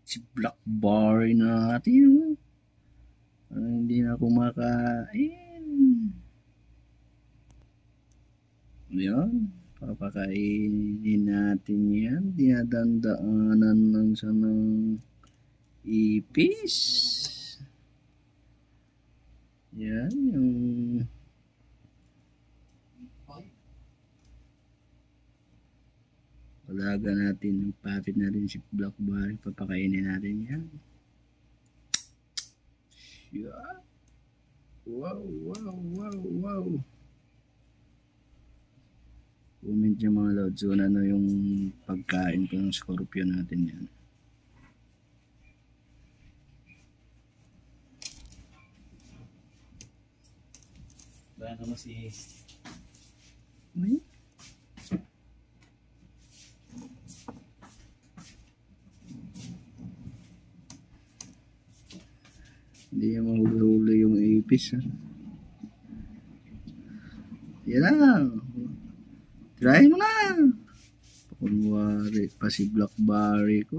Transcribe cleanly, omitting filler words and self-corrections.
Si Blackberry natin. Hindi na kumakain. Yan. Papakainin natin yan. Dinadandaanan lang sa ng ipis. Yan. Yung alaga natin. Yung puppet natin si Blackberry. Papakainin natin yan. Yeah. Wow, wow, wow, wow. Comment nyo mga lods kung ano yung pagkain ko ng scorpion natin yan. Bayan naman si... Ay? Hindi niya mahuli-huli yung ipis. Yan lang. Try mo na. Kunwari pa si Blackberry ko.